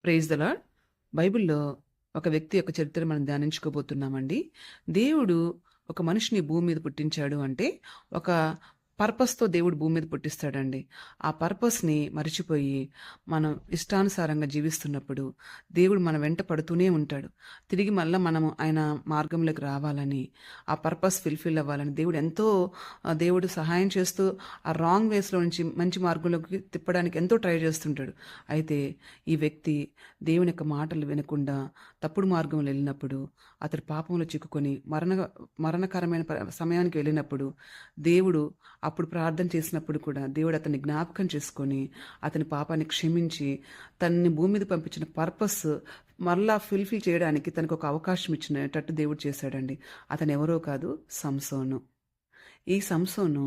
Praise the lord. బైబిల్‌లో ఒక వ్యక్తి యొక్క చరిత్ర మనం ధ్యానించుకోబోతున్నామండి. దేవుడు ఒక మనిషిని భూమి మీద పుట్టించాడు అంటే, ఒక పర్పస్‌తో దేవుడు భూమి మీద పుట్టిస్తాడండి. ఆ పర్పస్‌ని మరిచిపోయి, మనం ఇష్టానుసారంగా జీవిస్తున్నప్పుడు, దేవుడు మన వెంట పడుతూనే ఉంటాడు. తిరిగి మళ్ళా మనము ఆయన మార్గంలోకి రావాలని, ఆ పర్పస్ ఫుల్‌ఫిల్ అవ్వాలని దేవుడు సహాయం చేస్తూ, ఆ రాంగ్ వేస్‌లో నుంచి మంచి మార్గంలోకి తిప్పడానికి ఎంతో ట్రై చేస్తుంటాడు. అయితే ఈ వ్యక్తి దేవుని యొక్క మాటలు వినకుండా తప్పుడు మార్గంలో వెళ్ళినప్పుడు, అతడు పాపంలో చిక్కుకొని మరణకరమైన సమయానికి వెళ్ళినప్పుడు, దేవుడు అప్పుడు ప్రార్థన చేసినప్పుడు కూడా దేవుడు అతన్ని జ్ఞాపకం చేసుకొని అతని పాపాన్ని క్షమించి తనని భూమి మీద పంపించిన పర్పస్ మరలా ఫుల్ఫిల్ చేయడానికి తనకు ఒక అవకాశం ఇచ్చినట్టు దేవుడు చేశాడండి. అతను ఎవరో కాదు, సంసోను. ఈ సంసోను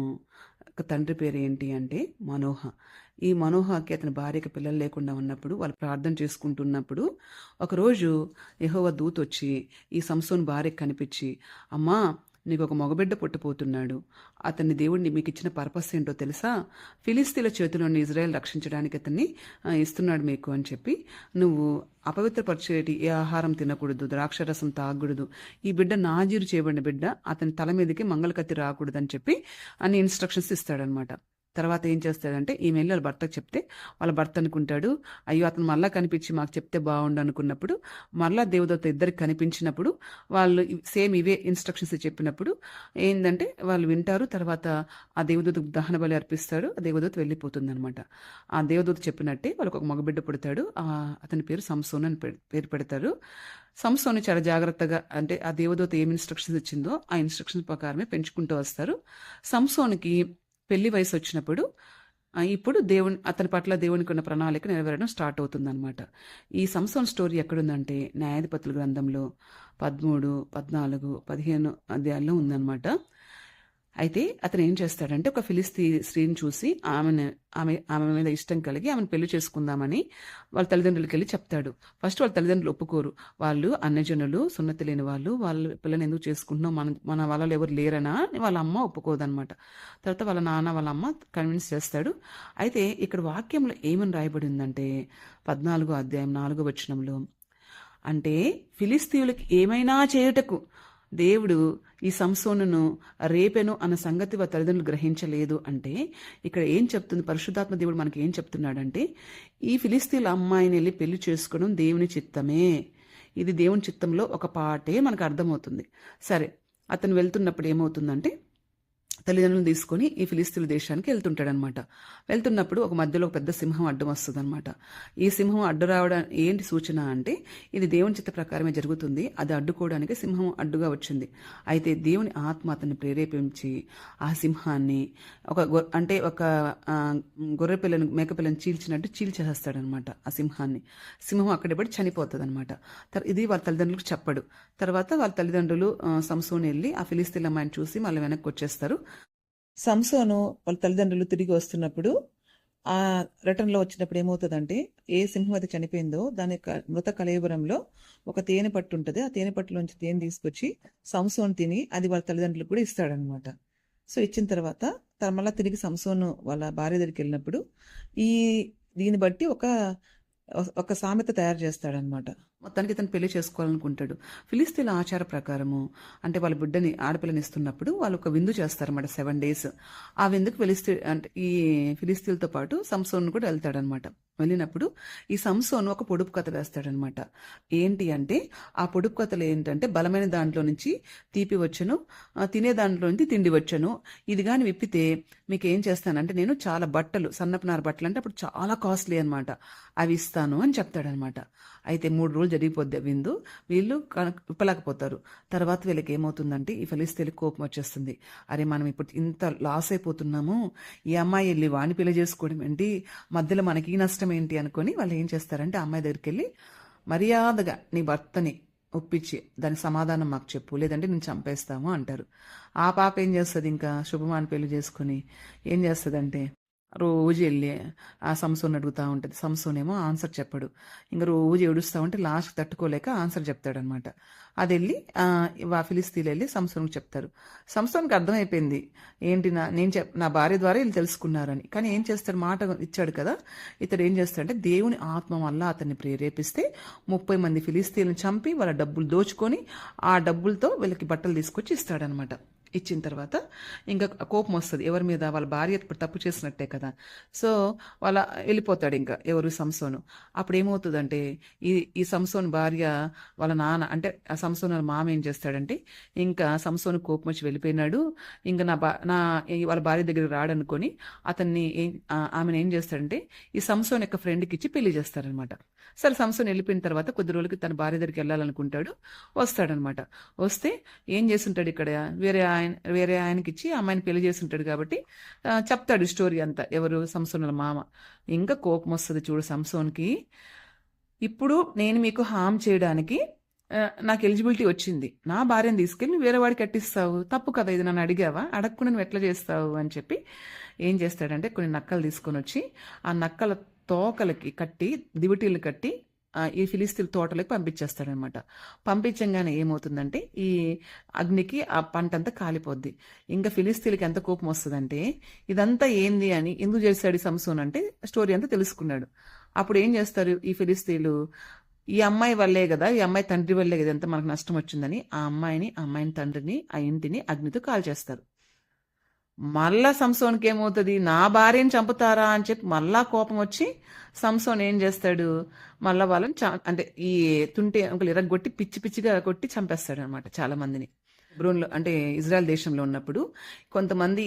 ఒక తండ్రి పేరు ఏంటి అంటే మనోహ. ఈ మనోహకి అతని భార్యకి పిల్లలు లేకుండా ఉన్నప్పుడు వాళ్ళు ప్రార్థన చేసుకుంటున్నప్పుడు ఒకరోజు యెహోవా దూత వచ్చి ఈ సంసోను భార్యకి కనిపించి, అమ్మా, నీకు ఒక మగబిడ్డ పుట్టపోతున్నాడు. అతన్ని దేవుడిని మీకు ఇచ్చిన పర్పస్ ఏంటో తెలుసా? ఫిలిస్తీన్ల చేతిలోని ఇజ్రాయెల్ రక్షించడానికి అతన్ని ఇస్తున్నాడు మీకు అని చెప్పి, నువ్వు అపవిత్రపరిచేటి ఏ ఆహారం తినకూడదు, ద్రాక్షరసం తాగకూడదు, ఈ బిడ్డ నాజీరు చేయబడిన బిడ్డ, అతని తల మీదకి మంగళకత్తి రాకూడదు అని చెప్పి అన్ని ఇన్స్ట్రక్షన్స్ ఇస్తాడనమాట. తర్వాత ఏం చేస్తాడంటే ఈమె వెళ్ళి వాళ్ళ భర్తకు చెప్తే, వాళ్ళ భర్త అనుకుంటాడు, అయ్యో అతను మళ్ళీ కనిపించి మాకు చెప్తే బాగుండు అనుకున్నప్పుడు, మళ్ళా దేవదూత ఇద్దరికి కనిపించినప్పుడు వాళ్ళు సేమ్ ఇవే ఇన్స్ట్రక్షన్స్ చెప్పినప్పుడు ఏంటంటే వాళ్ళు వింటారు. తర్వాత ఆ దేవదూతకు దహన బలి అర్పిస్తాడు. ఆ దేవదూత వెళ్ళిపోతుంది అనమాట. ఆ దేవదూత చెప్పినట్టే వాళ్ళకు ఒక మగబిడ్డ పుడతాడు. అతని పేరు సంసోన్ అని పేరు పెడతారు. సంసోని చాలా జాగ్రత్తగా, అంటే ఆ దేవదూత ఏం ఇన్స్ట్రక్షన్స్ ఇచ్చిందో ఆ ఇన్స్ట్రక్షన్స్ ప్రకారమే పెంచుకుంటూ వస్తారు. సంసోనికి పెళ్లి వయసు వచ్చినప్పుడు ఇప్పుడు అతని పట్ల దేవునికి ఉన్న ప్రణాళిక నెరవేరడం స్టార్ట్ అవుతుందన్నమాట. ఈ సంసోన్ స్టోరీ ఎక్కడుందంటే న్యాయాధిపతుల గ్రంథంలో 13, 14, 15 అధ్యాయాల్లో ఉందన్నమాట. అయితే అతను ఏం చేస్తాడంటే ఒక ఫిలిస్తీ స్త్రీని చూసి ఆమె మీద ఇష్టం కలిగి ఆమెను పెళ్లి చేసుకుందామని వాళ్ళ తల్లిదండ్రులకి వెళ్ళి చెప్తాడు. ఫస్ట్ వాళ్ళ తల్లిదండ్రులు ఒప్పుకోరు. వాళ్ళు అన్యజనులు, సున్నతి లేని వాళ్ళు, వాళ్ళ పిల్లని ఎందుకు చేసుకుంటున్నాం, మన వాళ్ళలో ఎవరు లేరనా అని వాళ్ళ అమ్మ ఒప్పుకోదనమాట. తర్వాత వాళ్ళ నాన్న, వాళ్ళ అమ్మ కన్విన్స్ చేస్తాడు. అయితే ఇక్కడ వాక్యంలో ఏమని రాయబడి ఉందంటే 14వ అధ్యాయం 4వ వచనంలో, అంటే ఫిలిస్తీయులకి ఏమైనా చేయుటకు దేవుడు ఈ సంసోనును రేపెను అన్న సంగతి వారి తల్లిదండ్రులు గ్రహించలేదు. అంటే ఇక్కడ ఏం చెప్తుంది పరిశుద్ధాత్మ దేవుడు మనకి ఏం చెప్తున్నాడంటే, ఈ ఫిలిస్తీన్ల అమ్మాయిని వెళ్ళి పెళ్లి చేసుకోవడం దేవుని చిత్తమే. ఇది దేవుని చిత్తంలో ఒక పాటే మనకు అర్థమవుతుంది. సరే, అతను వెళ్తున్నప్పుడు ఏమవుతుందంటే తల్లిదండ్రులను తీసుకొని ఈ ఫిలిస్తీన్ల దేశానికి వెళ్తుంటాడనమాట. వెళ్తున్నప్పుడు ఒక మధ్యలో ఒక పెద్ద సింహం అడ్డం వస్తుంది అనమాట. ఈ సింహం అడ్డు రావడం ఏంటి సూచన అంటే, ఇది దేవుని చిత్త ప్రకారమే జరుగుతుంది. అది అడ్డుకోవడానికి సింహం అడ్డుగా వచ్చింది. అయితే దేవుని ఆత్మ అతన్ని ప్రేరేపించి ఆ సింహాన్ని ఒక గొర్రె పిల్లని, మేక పిల్లని చీల్చినట్టు చీల్చేస్తాడనమాట. ఆ సింహం అక్కడే పడి చనిపోతుంది అనమాట. ఇది వాళ్ళ తల్లిదండ్రులకు చెప్పడు. తర్వాత వాళ్ళ తల్లిదండ్రులు సంసోను వెళ్ళి ఆ ఫిలిస్తీన్ల అమ్మాయిని చూసి మళ్ళీ వెనక్కి వచ్చేస్తారు. సంసోను వాళ్ళ తల్లిదండ్రులు తిరిగి వస్తున్నప్పుడు ఆ రిటర్న్లో వచ్చినప్పుడు ఏమవుతుందంటే, ఏ సింహం అయితే చనిపోయిందో దాని మృత కళేబరంలో ఒక తేనె పట్టు ఉంటుంది. ఆ తేనె పట్టులోంచి తేనె తీసుకొచ్చి సంసోను తిని అది వాళ్ళ తల్లిదండ్రులకు కూడా ఇస్తాడనమాట. సో ఇచ్చిన తర్వాత మళ్ళీ తిరిగి సంసోను వాళ్ళ భార్య దగ్గరికి వెళ్ళినప్పుడు దీన్ని బట్టి ఒక సామెత తయారు చేస్తాడనమాట. మొత్తానికి తను పెళ్లి చేసుకోవాలనుకుంటాడు. ఫిలిస్తీన్ల ఆచార ప్రకారము, అంటే వాళ్ళ బిడ్డని ఆడపిల్లని ఇస్తున్నప్పుడు వాళ్ళు ఒక విందు చేస్తారన్నమాట 7 days. ఆ విందుకు ఈ ఫిలిస్తీన్లతో పాటు సంసోను కూడా వెళ్తాడనమాట. వెళ్ళినప్పుడు ఈ సంసోను ఒక పొడుపు కథ వేస్తాడనమాట. ఏంటి అంటే ఆ పొడుపు కథలు ఏంటంటే, బలమైన దాంట్లో నుంచి తీపి వచ్చను, తినే దాంట్లో నుంచి తిండి వచ్చను, ఇది కానీ విప్పితే మీకు ఏం చేస్తానంటే నేను చాలా బట్టలు, సన్నపనార బట్టలు అంటే అప్పుడు చాలా కాస్ట్లీ అనమాట, అవి ఇస్తాను అని చెప్తాడనమాట. అయితే 3 రోజులు జరిగిపోద్ది విందు. వీళ్ళు విప్పలేకపోతారు. తర్వాత వీళ్ళకి ఏమవుతుందంటే ఈ ఫిలిస్తీన్లకు కోపం వచ్చేస్తుంది. అరే, మనం ఇప్పుడు ఇంత లాస్ అయిపోతున్నాము, ఈ అమ్మాయి వెళ్ళి వాణి పెళ్లి చేసుకోవడం ఏంటి, మధ్యలో మనకి నష్టం ఏంటి అనుకొని వాళ్ళు ఏం చేస్తారంటే ఆ అమ్మాయి దగ్గరికి వెళ్ళి మర్యాదగా నీ భర్తని ఒప్పించి దాని సమాధానం మాకు చెప్పు, లేదంటే నేను చంపేస్తాము అంటారు. ఆ పాప ఏం చేస్తుంది, ఇంకా శుభమాన్ పెళ్లి చేసుకుని ఏం చేస్తుందంటే రోజు వెళ్ళి ఆ సంసోన్ అడుగుతూ ఉంటుంది. సంసోన్ ఏమో ఆన్సర్ చెప్పడు. ఇంక రోజు ఏడుస్తూ ఉంటే లాస్ట్ తట్టుకోలేక ఆన్సర్ చెప్తాడనమాట. అది వెళ్ళి ఫిలిస్తీన్లు వెళ్ళి సంసోన్కి చెప్తారు. సంసోన్కి అర్థమైపోయింది ఏంటి నా భార్య ద్వారా వీళ్ళు తెలుసుకున్నారని. కానీ ఏం చేస్తాడు, మాట ఇచ్చాడు కదా, ఇతడు ఏం చేస్తాడంటే దేవుని ఆత్మ వల్ల అతన్ని ప్రేరేపిస్తే 30 మంది ఫిలిస్తీన్లను చంపి వాళ్ళ డబ్బులు దోచుకొని ఆ డబ్బులతో వీళ్ళకి బట్టలు తీసుకొచ్చి ఇస్తాడనమాట. ఇచ్చిన తర్వాత ఇంకా కోపం వస్తుంది ఎవరి మీద, వాళ్ళ భార్య ఇప్పుడు తప్పు చేసినట్టే కదా. సో వెళ్ళిపోతాడు ఇంకా ఎవరు, సంసోను. అప్పుడు ఏమవుతుందంటే ఈ ఈ సంసోన్ భార్య వాళ్ళ నాన్న అంటే ఆ సంసోన్ వాళ్ళ మామ ఏం చేస్తాడంటే, ఇంకా సంసోను కోపం వచ్చి వెళ్ళిపోయినాడు, ఇంకా వాళ్ళ భార్య దగ్గరికి రాడనుకొని ఆమెను ఏం చేస్తాడంటే ఈ సంసోన్ యొక్క ఫ్రెండ్కి ఇచ్చి పెళ్లి చేస్తారనమాట. సరే సంసోన్ వెళ్ళిపోయిన తర్వాత కొద్ది రోజులకి తన భార్య దగ్గరికి వెళ్ళాలనుకుంటాడు, వస్తాడనమాట. వస్తే ఏం చేస్తుంటాడు ఇక్కడ, వేరే ఆయనకి ఇచ్చి అమ్మాయిని పెళ్లి చేస్తుంటాడు కాబట్టి చెప్తాడు స్టోరీ అంతా ఎవరు, సంసోన్ వాళ్ళ మామ. ఇంకా కోపం వస్తుంది చూడు సంసోన్కి. ఇప్పుడు నేను మీకు హామ్ చేయడానికి నాకు ఎలిజిబిలిటీ వచ్చింది, నా భార్యను తీసుకెళ్ళి వేరే వాడికి కట్టిస్తావు, తప్పు కదా ఇది, నన్ను అడిగావా, అడగకుండా నువ్వు ఎట్లా చేస్తావు అని చెప్పి ఏం చేస్తాడంటే కొన్ని నక్కలు తీసుకొని వచ్చి ఆ నక్కల తోకలకి కట్టి దివిటీలు కట్టి ఈ ఫిలిస్తీన్ తోటలోకి పంపించేస్తాడనమాట. పంపించంగానే ఏమవుతుందంటే ఈ అగ్నికి ఆ పంట అంతా కాలిపోద్ది. ఇంకా ఫిలిస్తీన్కి ఎంత కోపం వస్తుందంటే ఇదంతా ఏంది అని, ఎందుకు చేశాడు సంసోన్ అంటే స్టోరీ అంతా తెలుసుకున్నాడు. అప్పుడు ఏం చేస్తారు ఈ ఫిలిస్తీన్లు, ఈ అమ్మాయి వల్లే కదా, ఈ అమ్మాయి తండ్రి వల్లే కదా ఎంత మనకు నష్టం వచ్చిందని ఆ అమ్మాయిని తండ్రిని ఆ ఇంటిని అగ్నితో కాల్చేస్తారు. మళ్ళా సంసోన్కి ఏమవుతుంది, నా భార్యని చంపుతారా అని చెప్పి మళ్ళా కోపం వచ్చి సంసోన్ ఏం చేస్తాడు, మళ్ళా వాళ్ళని అంటే ఈ తుంటే అంకులు ఎరగొట్టి పిచ్చి పిచ్చిగా కొట్టి చంపేస్తాడు అనమాట చాలా మందిని. హెబ్రోన్లో అంటే ఇజ్రాయెల్ దేశంలో ఉన్నప్పుడు కొంతమంది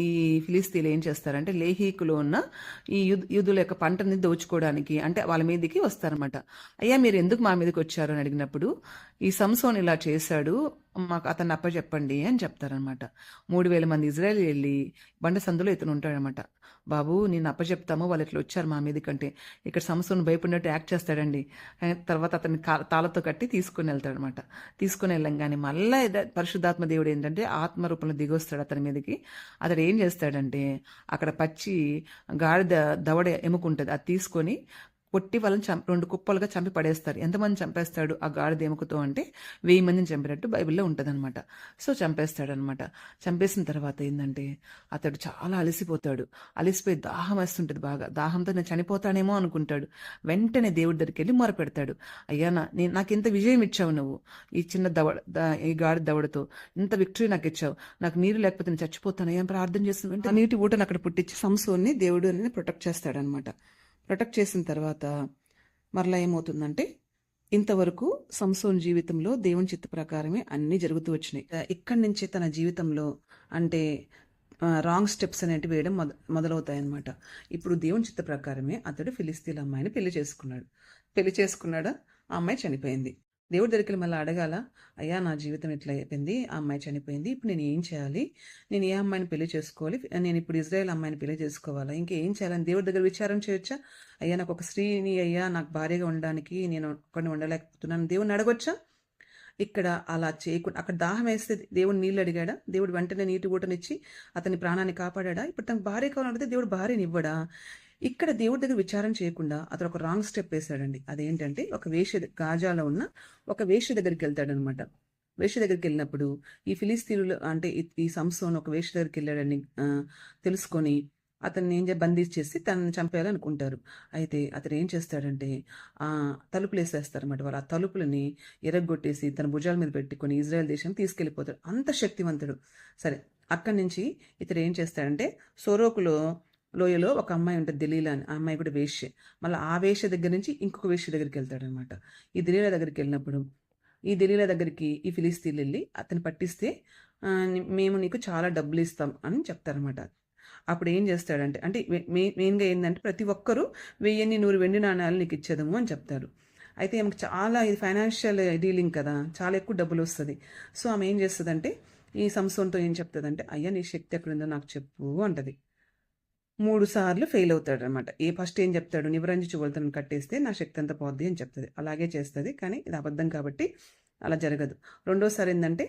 ఈ ఫిలిస్తీన్లు ఏం చేస్తారంటే లేహీకులో ఉన్న ఈ యూదుల యొక్క పంటని దోచుకోవడానికి అంటే వాళ్ళ మీదకి వస్తారనమాట. అయ్యా మీరు ఎందుకు మా మీదకి వచ్చారు అని అడిగినప్పుడు ఈ సంసోన్ ఇలా చేశాడు, మాకు అతన్ని అప్పచెప్పండి అని చెప్తారనమాట. 3000 మంది ఇజ్రాయెల్ వెళ్ళి బండ సందులో ఇతను ఉంటాడనమాట. బాబు నేను అప్పచెప్తాము, వాళ్ళు ఇట్లా వచ్చారు మా మీద కంటే, ఇక్కడ సంసోన్ భయపడినట్టు యాక్ట్ చేస్తాడండి. తర్వాత అతన్ని తాళతో కట్టి తీసుకుని వెళ్తాడనమాట. తీసుకుని వెళ్ళంగానే మళ్ళీ పరిశుద్ధాత్మ దేవుడు ఏంటంటే ఆత్మ రూపంలో దిగొస్తాడు అతని మీదకి. అతడు ఏం చేస్తాడంటే అక్కడ పచ్చి గాడిద దవడ ఎముకుంటుంది, అది తీసుకొని కొట్టి వాళ్ళని 2 కుప్పలుగా చంపి పడేస్తారు. ఎంతమంది చంపేస్తాడు ఆ గాడిద ఎముకతో అంటే 1000 మందిని చంపినట్టు బైబిల్లో ఉంటుంది అనమాట. సో చంపేస్తాడనమాట. చంపేసిన తర్వాత ఏంటంటే అతడు చాలా అలసిపోయి దాహం వేస్తుంటుంది బాగా, దాహంతో నేను చనిపోతానేమో అనుకుంటాడు. వెంటనే దేవుడి దగ్గరికి వెళ్ళి మొరపెడతాడు, అయ్యా నాకు ఇంత విజయం ఇచ్చావు నువ్వు, ఈ చిన్న ఈ గాడి దవడతో ఇంత విక్టరీ నాకు ఇచ్చావు, నాకు నీరు లేకపోతే నేను చచ్చిపోతానయ్యా ప్రార్థన చేస్తున్నా. నీటి ఊటను అక్కడ పుట్టించి సంసోన్ని దేవుడు అని ప్రొటెక్ట్ చేస్తాడనమాట. ప్రొటెక్ట్ చేసిన తర్వాత మరలా ఏమవుతుందంటే ఇంతవరకు సంసోన్ జీవితంలో దేవుని చిత్త ప్రకారమే అన్నీ జరుగుతూ వచ్చినాయి. ఇక్కడి నుంచి తన జీవితంలో అంటే రాంగ్ స్టెప్స్ అనేవి వేయడం మొదలవుతాయన్నమాట. ఇప్పుడు దేవుని చిత్త ప్రకారమే అతడు ఫిలిస్తీన్ అమ్మాయిని పెళ్లి చేసుకున్నాడా, ఆ అమ్మాయి చనిపోయింది. దేవుడి దగ్గరికి మళ్ళీ అడగాల, అయ్యా నా జీవితం ఇట్లా అయిపోయింది, ఆ అమ్మాయి చనిపోయింది, ఇప్పుడు నేను ఏం చేయాలి, నేను ఏ అమ్మాయిని పెళ్లి చేసుకోవాలి, నేను ఇప్పుడు ఇజ్రాయెల్ అమ్మాయిని పెళ్లి చేసుకోవాలా, ఇంకేం చేయాలని దేవుడి దగ్గర విచారం చేయొచ్చా? అయ్యా నాకు ఒక స్త్రీని, అయ్యా నాకు భార్యగా ఉండడానికి నేను ఒక్కడిని ఉండలేకపోతున్నాను దేవుడిని అడగొచ్చా? ఇక్కడ అలా చేయకుండా అక్కడ దాహం వేస్తే దేవుడు నీళ్ళు అడిగాడా? దేవుడు వెంటనే నీటి ఊటనిచ్చి అతని ప్రాణాన్ని కాపాడా? ఇప్పుడు తనకు భార్య కావాలంటే దేవుడు భార్యని ఇవ్వడా? ఇక్కడ దేవుడి దగ్గర విచారం చేయకుండా అతను ఒక రాంగ్ స్టెప్ వేశాడండి. అదేంటంటే గాజాలో ఉన్న ఒక వేశ్య దగ్గరికి వెళ్తాడనమాట. వేశ్య దగ్గరికి వెళ్ళినప్పుడు ఈ ఫిలిస్తీన్లు అంటే ఈ సంసోన్ ఒక వేశ్య దగ్గరికి వెళ్ళాడని తెలుసుకొని అతన్ని బంధించేసి తనని చంపేయాలనుకుంటారు. అయితే అతను ఏం చేస్తాడంటే తలుపులు వేసేస్తారన్నమాట. వాళ్ళు ఆ తలుపులని ఎరగొట్టేసి తన భుజాల మీద పెట్టుకొని ఇజ్రాయెల్ దేశం తీసుకెళ్ళిపోతాడు. అంత శక్తివంతుడు. సరే అక్కడి నుంచి ఇతడు ఏం చేస్తాడంటే సొరోకులో లోయలో ఒక అమ్మాయి ఉంటుంది దెలీలా అని, ఆ అమ్మాయి కూడా వేశ్య. మళ్ళీ ఆ వేశ్య దగ్గర నుంచి ఇంకొక వేశ్య దగ్గరికి వెళ్తాడనమాట. ఈ దెలీలా దగ్గరికి వెళ్ళినప్పుడు ఈ దెలీలా దగ్గరికి ఈ ఫిలిస్తీన్లు వెళ్ళి అతను పట్టిస్తే మేము నీకు చాలా డబ్బులు ఇస్తాం అని చెప్తారనమాట. అప్పుడు ఏం చేస్తాడంటే అంటే మెయిన్గా ఏంటంటే ప్రతి ఒక్కరూ 1000-100 వెండి నాణ్యాలు నీకు ఇచ్చేదము అని చెప్తారు. అయితే ఆమెకు చాలా ఇది ఫైనాన్షియల్ డీలింగ్ కదా, చాలా ఎక్కువ డబ్బులు వస్తుంది. సో ఆమె ఏం చేస్తుందంటే ఈ సంసోన్తో ఏం చెప్తుందంటే, అయ్యా నీ శక్తి ఎక్కడుందో నాకు చెప్పు అంటది. 3 సార్లు ఫెయిల్ అవుతాడు అనమాట. ఫస్ట్ ఏం చెప్తాడు, నివరంజి చువలతను కట్టేస్తే నా శక్తి అంతా పోద్ది అని చెప్తుంది. అలాగే చేస్తుంది, కానీ ఇది అబద్ధం కాబట్టి అలా జరగదు. రెండోసారి ఏంటంటే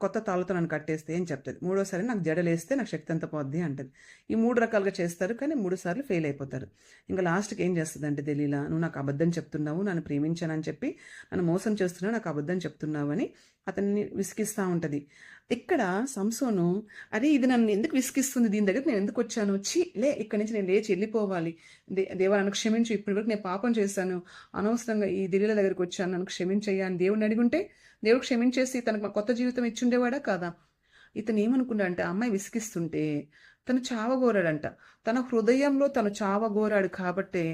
కొత్త తాళ్ళతో నన్ను కట్టేస్తే అని చెప్తది. మూడోసారి నాకు జడలేస్తే నాకు శక్తి అంతా పోద్ది అంటది. ఈ 3 రకాలుగా చేస్తారు. కానీ 3 సార్లు ఫెయిల్ అయిపోతారు. ఇంక లాస్ట్‌కి ఏం చేస్తదంటే దెలీలా, "నువ్వు నాకు అబద్ధం చెప్తున్నావు. నన్ను ప్రేమించానని చెప్పి నన్ను మోసం చేస్తున్నావు. నాకు అబద్ధం చెప్తున్నావు" అని అతన్ని విసిగిస్తా ఉంటది. ఇక్కడ సంసోను, "అరే! ఇది నన్ను ఎందుకు విసిగిస్తుంది? దీని దగ్గరికి నేను ఎందుకొచ్చాను? ఛీ! ఇక్కడి నుంచి నేను లేచి ఎళ్ళిపోవాలి. దేవా నన్ను క్షమించు. ఇప్పటి వరకు నేను పాపం చేశాను. అనవసరంగా ఈ దెలీలా దగ్గరికొచ్చాను. నన్ను క్షమించయ్యా" అని దేవుడిని అడిగుంటే దేవుడు క్షమించేసి తనకు కొత్త జీవితం ఇచ్చుండేవాడా కాదా? ఇతను ఏమనుకున్నాడంటే ఆ అమ్మాయి విసిగిస్తుంటే తను చావగోరాడంట. తన హృదయంలో తను చావగోరాడు కాబట్టే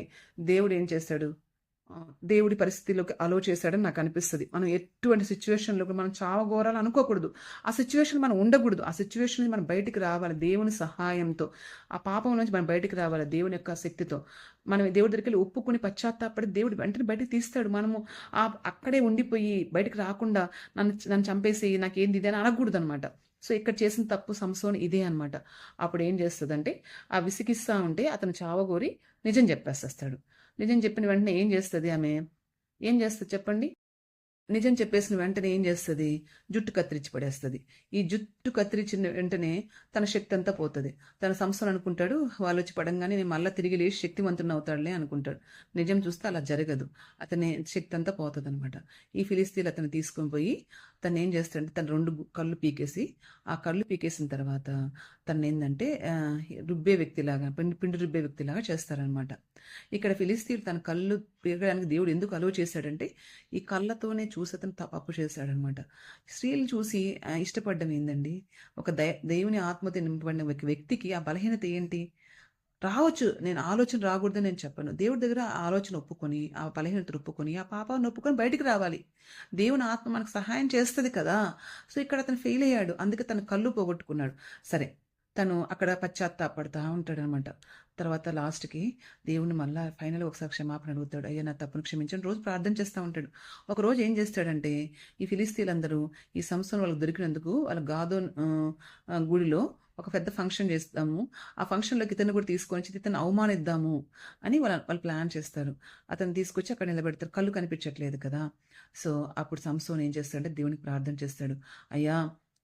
దేవుడు ఏం చేశాడు? దేవుడి పరిస్థితిలోకి అలో చేశాడని నాకు అనిపిస్తది. మనం ఎటువంటి సిచ్యువేషన్‌లో కూడా మనం చావగోరాలని అనుకోకూడదు. ఆ సిచ్యువేషన్ మనం ఉండకూడదు. ఆ సిచ్యువేషన్ నుంచి మనం బయటికి రావాలి దేవుని సహాయంతో. ఆ పాపం నుంచి మనం బయటికి రావాలి దేవుని యొక్క శక్తితో. మనం దేవుడి దగ్గరికెళ్ళి ఒప్పుకొని పశ్చాత్తాపడి దేవుడు వెంటనే బయటికి తీస్తాడు. మనము అక్కడే ఉండిపోయి బయటికి రాకుండా నన్ను చంపేసి నాకేంది ఇది అని అనకూడదనమాట. సో, ఇక్కడ చేసిన తప్పు సంసోను ఇదే అనమాట. అప్పుడేం చేస్తదంటే, ఆ విసిగిస్తా ఉంటే అతను చావగోరి నిజం చెప్పేసేస్తాడు. నిజం చెప్పిన వెంటనే ఏం చేస్తది ఆమె? ఏం చేస్తది చెప్పండి? నిజం చెప్పేసిన వెంటనే ఏం చేస్తది? జుట్టు కత్తిరించి పడేస్తది. ఈ జుట్టు కత్తిరించిన వెంటనే తన శక్తి అంతా పోతది. తన సంసోను అనుకుంటాడు, వాళ్ళొచ్చి పడంగానే నేను మళ్ళా తిరిగి లేచి శక్తివంతుడినవుతాడులే అనుకుంటాడు. నిజం చూస్తే అలా జరగదు. అతని శక్తి అంతా పోతదనమాట. ఈ ఫిలిస్తీన్లు అతన్ని తీసుకొని పోయి తనేం చేస్తాడంటే తన 2 కళ్ళు పీకేసి, ఆ కళ్ళు పీకేసిన తర్వాత తననేందంటే రుబ్బే వ్యక్తిలాగా పిండి రుబ్బే వ్యక్తిలాగా చేస్తారనమాట. ఇక్కడ ఫిలిస్తీన్లు తన కళ్ళు పీకడానికి దేవుడు ఎందుకు అలో చేశాడంటే, ఈ కళ్ళతోనే చూసి అతను తప్పు చేశాడనమాట. స్త్రీలు చూసి ఇష్టపడ్డం ఏందండి? ఒక దేవుని ఆత్మతో నింపబడిన ఒక వ్యక్తికి ఆ బలహీనత ఏంటి? రావచ్చు. నేను ఆలోచన రాకూడదని నేను చెప్పను. దేవుడి దగ్గర ఆ ఆలోచన ఒప్పుకొని, ఆ బలహీనతను ఒప్పుకొని, ఆ పాపాన్ని ఒప్పుకొని బయటికి రావాలి. దేవుని ఆత్మ మనకు సహాయం చేస్తది కదా! సో, ఇక్కడ అతను ఫెయిల్ అయ్యాడు. అందుకే తన కళ్ళు పోగొట్టుకున్నాడు. సరే. తను అక్కడ పశ్చాత్తాపడతా ఉంటాడనమాట. తర్వాత లాస్ట్‌కి దేవుడిని మళ్ళా ఫైనల్‌గా ఒకసారి క్షమాపణ అడుగుతాడు. అయ్యా! నా తప్పును క్షమించండి. రోజు ప్రార్థన చేస్తా ఉంటాడు. ఒకరోజు ఏం చేస్తాడంటే, ఈ ఫిలిస్తీన్లందరూ ఈ సంసోను వాళ్ళకి దొరికినందుకు వాళ్ళ గాదోన్ గుడిలో ఒక పెద్ద ఫంక్షన్ చేస్తాము. ఆ ఫంక్షన్‌లోకి ఇతన్ని కూడా తీసుకొచ్చి ఇతన్ని అవమానిద్దాము అని వాళ్ళు ప్లాన్ చేస్తారు. అతన్ని తీసుకొచ్చి అక్కడ నిలబెడతారు. కళ్ళు కనిపించట్లేదు కదా! సో, అప్పుడు సంసోన్ ఏం చేస్తాడంటే దేవునికి ప్రార్థన చేస్తాడు. అయ్యా!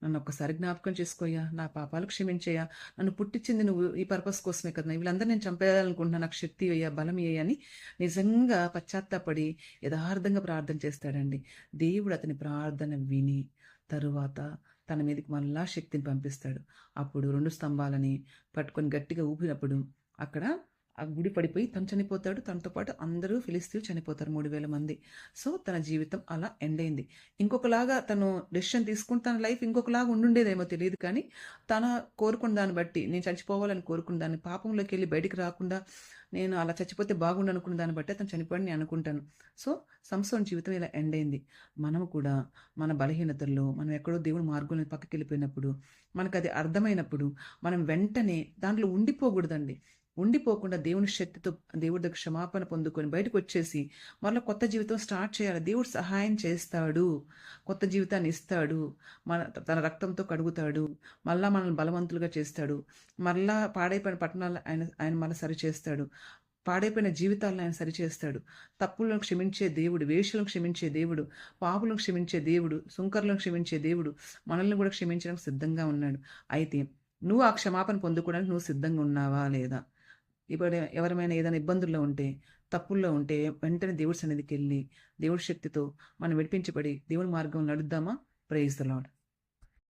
నన్ను ఒక్కసారి జ్ఞాపకం చేసుకోయ్యా. నా పాపాలు క్షమించయ్యా. నన్ను పుట్టించింది నువ్వు ఈ పర్పస్ కోసమే కదా! వీళ్ళందరిని నేను చంపేయాలనుకుంటున్నా. నాకు శక్తి ఇయ్యా, బలం ఇయ్యా అని నిజంగా పశ్చాత్తాపడి యథార్థంగా ప్రార్థన చేస్తాడండి. దేవుడు అతని ప్రార్థన విని తరువాత తన మీదకి మళ్ళా శక్తిని పంపిస్తాడు. అప్పుడు 2 స్తంభాలని పట్టుకొని గట్టిగా ఊపినప్పుడు అక్కడ ఆ గుడి పడిపోయి తను చనిపోతాడు. తనతో పాటు అందరూ ఫిలిస్తీన్లు చనిపోతారు 3000 మంది. సో, తన జీవితం అలా ఎండ్ అయింది. ఇంకొకలాగా తను డెసిషన్ తీసుకొని తన లైఫ్ ఇంకొకలాగా ఉండుండేదేమో తెలీదు కానీ, తన కోరుకున్న దాన్ని బట్టి నేను చచ్చిపోవాలని కోరుకున్న దాన్ని పాపంలోకెళ్ళి బయటికి రాకుండా నేను అలా చచ్చిపోతే బాగుండు అనుకున్న దాన్ని బట్టి అతను చనిపోయాడని నేను అనుకుంటాను. సో, సంసోన్ జీవితం ఇలా ఎండ్ అయింది. మనము కూడా మన బలహీనతల్లో మనం ఎక్కడో దేవుడి మార్గంలో పక్కకెళ్ళిపోయినప్పుడు, మనకది అర్థమైనప్పుడు మనం వెంటనే దాంట్లో ఉండిపోకూడదండి. ఉండిపోకుండా దేవుని శక్తితో దేవుడి దగ్గర క్షమాపణ పొందుకొని బయటకొచ్చేసి మరలా కొత్త జీవితం స్టార్ట్ చేయాలి. దేవుడు సహాయం చేస్తాడు. కొత్త జీవితాన్ని ఇస్తాడు. తన రక్తంతో కడుగుతాడు. మళ్ళా మనల్ని బలవంతులుగా చేస్తాడు. మరలా పాడైపోయిన పట్టణాలు ఆయన మళ్ళీ సరిచేస్తాడు. పాడైపోయిన జీవితాలను ఆయన సరిచేస్తాడు. తప్పులను క్షమించే దేవుడు, వేశ్యలను క్షమించే దేవుడు, పాపులను క్షమించే దేవుడు, సుంకరులను క్షమించే దేవుడు మనల్ని కూడా క్షమించడానికి సిద్ధంగా ఉన్నాడు. అయితే నువ్వు ఆ క్షమాపణ పొందుకోవడానికి నువ్వు సిద్ధంగా ఉన్నావా లేదా? ఇప్పుడు ఎవరైనా ఏదైనా ఇబ్బందుల్లో ఉంటే, తప్పుల్లో ఉంటే వెంటనే దేవుడి సన్నిధికెళ్ళి, దేవుడి శక్తితో మనం విడిపించబడి దేవుని మార్గంలో నడుద్దామా? Praise the lord.